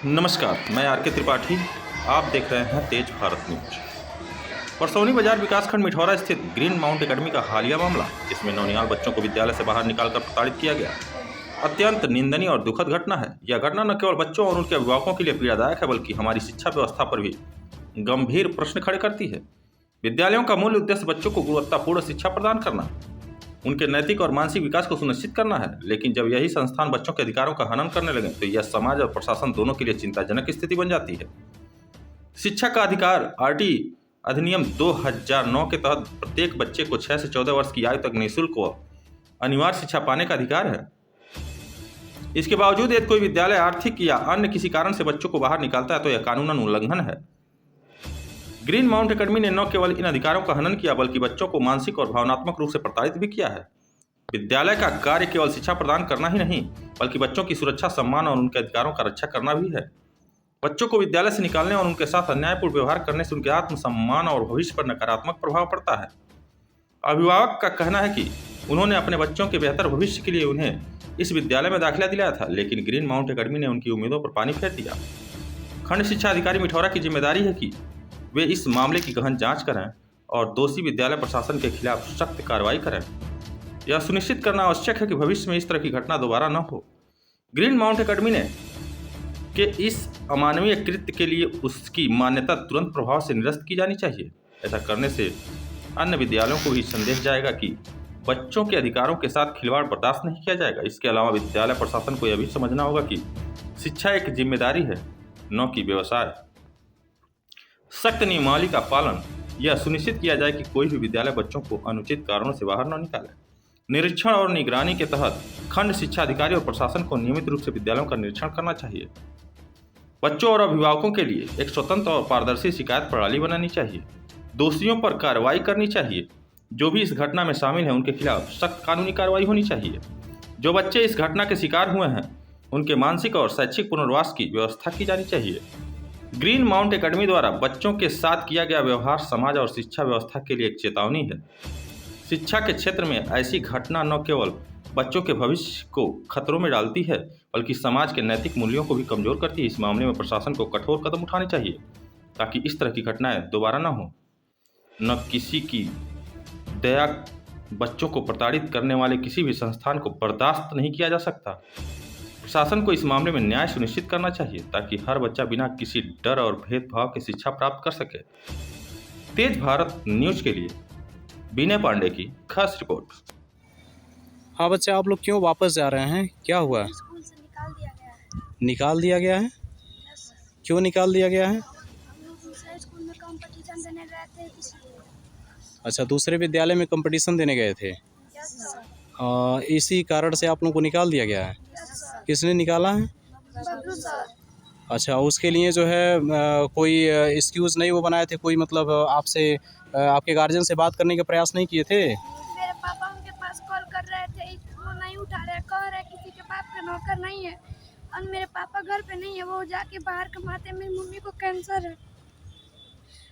नमस्कार, मैं आर के त्रिपाठी। आप देख रहे हैं तेज भारत न्यूज। परसौनी बाजार विकासखंड मिठौरा स्थित ग्रीन माउंट एकेडमी का हालिया मामला, जिसमें नौनिहाल बच्चों को विद्यालय से बाहर निकालकर प्रताड़ित किया गया, अत्यंत निंदनीय और दुखद घटना है। यह घटना न केवल बच्चों और उनके अभिभावकों के लिए पीड़ादायक है, बल्कि हमारी शिक्षा व्यवस्था पर भी गंभीर प्रश्न खड़े करती है। विद्यालयों का मूल उद्देश्य बच्चों को गुणवत्तापूर्ण शिक्षा प्रदान करना, उनके नैतिक और मानसिक विकास को सुनिश्चित करना है। लेकिन जब यही संस्थान बच्चों के अधिकारों का हनन करने लगे, तो यह समाज और प्रशासन दोनों के लिए चिंताजनक स्थिति बन जाती है। शिक्षा का अधिकार आरटी अधिनियम 2009 के तहत प्रत्येक बच्चे को 6 से 14 वर्ष की आयु तक निःशुल्क व अनिवार्य शिक्षा पाने का अधिकार है। इसके बावजूद यदि कोई विद्यालय आर्थिक या अन्य किसी कारण से बच्चों को बाहर निकालता है, तो यह कानूनन उल्लंघन है। ग्रीन माउंट एकेडमी ने न केवल इन अधिकारों का हनन किया, बल्कि बच्चों को मानसिक और भावनात्मक रूप से प्रताड़ित भी किया है। विद्यालय का कार्य केवल शिक्षा प्रदान करना ही नहीं, बल्कि बच्चों की सुरक्षा, सम्मान और उनके अधिकारों का रक्षा करना भी है। बच्चों को विद्यालय से निकालने और उनके साथ अन्यायपूर्ण व्यवहार करने से उनके आत्मसम्मान और भविष्य पर नकारात्मक प्रभाव पड़ता है। अभिभावक का कहना है कि उन्होंने अपने बच्चों के बेहतर भविष्य के लिए उन्हें इस विद्यालय में दाखिला दिलाया था, लेकिन ग्रीन माउंट एकेडमी ने उनकी उम्मीदों पर पानी फेर दिया। खंड शिक्षा अधिकारी मिठौरा की जिम्मेदारी है कि वे इस मामले की गहन जांच करें और दोषी विद्यालय प्रशासन के खिलाफ सख्त कार्रवाई करें। यह सुनिश्चित करना आवश्यक है कि भविष्य में इस तरह की घटना दोबारा न हो। ग्रीन माउंट एकेडमी ने के इस अमानवीय कृत्य के लिए उसकी मान्यता तुरंत प्रभाव से निरस्त की जानी चाहिए। ऐसा करने से अन्य विद्यालयों को भी संदेश जाएगा कि बच्चों के अधिकारों के साथ खिलवाड़ बर्दाश्त नहीं किया जाएगा। इसके अलावा विद्यालय प्रशासन को यह भी समझना होगा कि शिक्षा एक जिम्मेदारी है, न कि व्यवसाय। सख्त नियमावली का पालन, यह सुनिश्चित किया जाए कि कोई भी विद्यालय बच्चों को अनुचित कारणों से बाहर न निकाले। निरीक्षण और निगरानी के तहत खंड शिक्षा अधिकारी और प्रशासन को नियमित रूप से विद्यालयों का निरीक्षण करना चाहिए। बच्चों और अभिभावकों के लिए एक स्वतंत्र और पारदर्शी शिकायत प्रणाली बनानी चाहिए। दोषियों पर कार्रवाई करनी चाहिए। जो भी इस घटना में शामिल हैं, उनके खिलाफ सख्त कानूनी कार्रवाई होनी चाहिए। जो बच्चे इस घटना के शिकार हुए हैं, उनके मानसिक और शैक्षिक पुनर्वास की व्यवस्था की जानी चाहिए। ग्रीन माउंट एकेडमी द्वारा बच्चों के साथ किया गया व्यवहार समाज और शिक्षा व्यवस्था के लिए एक चेतावनी है। शिक्षा के क्षेत्र में ऐसी घटना न केवल बच्चों के भविष्य को खतरों में डालती है, बल्कि समाज के नैतिक मूल्यों को भी कमजोर करती है। इस मामले में प्रशासन को कठोर कदम उठाने चाहिए, ताकि इस तरह की घटनाएं दोबारा न हो। न किसी की दया, बच्चों को प्रताड़ित करने वाले किसी भी संस्थान को बर्दाश्त नहीं किया जा सकता। प्रशासन को इस मामले में न्याय सुनिश्चित करना चाहिए, ताकि हर बच्चा बिना किसी डर और भेदभाव के शिक्षा प्राप्त कर सके। तेज भारत न्यूज के लिए विनय पांडे की खास रिपोर्ट। हाँ बच्चे, आप लोग क्यों वापस जा रहे हैं? क्या हुआ है? स्कूल से निकाल दिया गया है। निकाल दिया गया है? Yes sir. क्यों निकाल दिया गया है? हम लोग दूसरे स्कूल में कंपटीशन देने गए थे, इसलिए। अच्छा, दूसरे विद्यालय में कंपटीशन देने गए थे। Yes sir. इसी कारण से आप लोगों को निकाल दिया गया है। Yes sir. किसने निकाला है? बबलू सर। अच्छा, उसके लिए जो है कोई एक्सक्यूज़ नहीं वो बनाए थे? कोई मतलब आपसे आपके गार्जियन से बात करने का प्रयास नहीं किए थे? मेरे पापा उनके पास कॉल कर रहे थे, वो नहीं उठा रहे, कह रहे किसी के बाप का नौकर नहीं है, और मेरे पापा घर पे नहीं है, वो जाके बाहर कमाते। मेरी मम्मी को कैंसर है,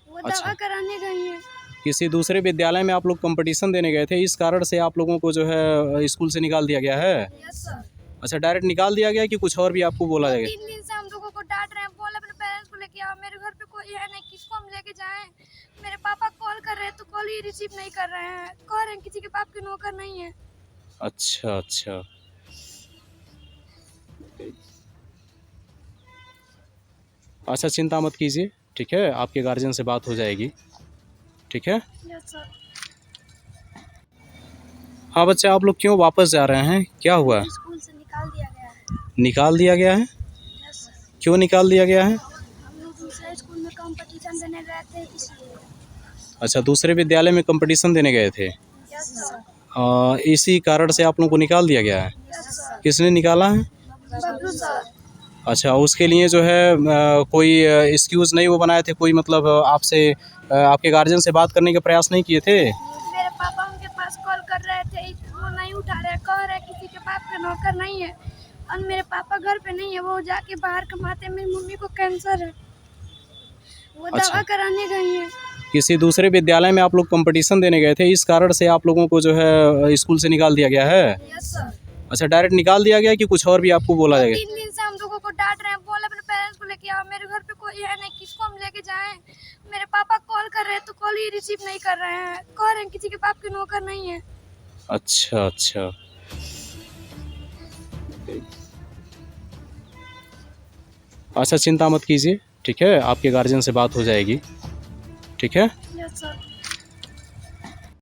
वो दवा कराने गई है। किसी दूसरे विद्यालय में आप लोग कंपटीशन देने गए थे, इस कारण से आप लोगों को जो है स्कूल से निकाल दिया गया है? Yes sir. अच्छा, डायरेक्ट निकाल दिया गया कि कुछ और भी आपको बोला जाएगा? 3 दिन से हम लोगों को डांट रहे हैं, बोल अपने पेरेंट्स को लेके आओ, मेरे घर पे कोई है नहीं, किसको हम लेके जाएं। मेरे पापा कॉल कर रहे हैं तो कॉल ही रिसीव नहीं कर रहे हैं, कह रहे हैं किसी के बाप के नौकर नहीं है। अच्छा अच्छा, अच्छा चिंता मत कीजिए, ठीक है, आपके गार्जियन से बात हो जाएगी, ठीक है। Yes sir. हाँ बच्चे, आप लोग क्यों वापस जा रहे हैं? क्या हुआ है? स्कूल से निकाल दिया गया है। निकाल दिया गया है? Yes sir. क्यों निकाल दिया गया है? हम लोग दूसरे स्कूल में कंपटीशन देने गए थे, इसलिए। अच्छा, दूसरे विद्यालय में कंपटीशन देने गए थे। Yes sir. इसी कारण से आप लोगों को निकाल दिया गया है। Yes sir. किसने निकाला है? बबलू सर। अच्छा, उसके लिए जो है कोई एक्सक्यूज़ नहीं वो बनाए थे? कोई मतलब आपसे आपके गार्जियन से बात करने का प्रयास नहीं किए थे? मेरे पापा उनके पास कॉल कर रहे थे, वो नहीं उठा रहे, कह रहे किसी के बाप का नौकर नहीं है, और मेरे पापा घर पे नहीं है, वो जाके बाहर कमाते। मेरी मम्मी को कैंसर है, वो दवा कराने गई है। किसी दूसरे विद्यालय में आप लोग कंपटीशन देने गए थे, इस कारण से आप लोगों को जो है स्कूल से निकाल दिया गया है? Yes sir. अच्छा, डायरेक्ट निकाल दिया गया कि कुछ और भी आपको बोला जाएगा? 3 दिन से हम लोगों को डांट रहे हैं, बोल अपने पेरेंट्स को लेके आओ, मेरे घर पे कोई है नहीं, किसको हम लेके जाएं? मेरे पापा कॉल कर रहे हैं तो कॉल ही रिसीव नहीं कर रहे हैं, कह रहे हैं किसी के बाप के नौकर नहीं है। अच्छा अच्छा। अच्छा चिंता मत कीजिए, ठीक है, आपके गार्जियन से बात हो जाएगी, ठीक है। Yes sir.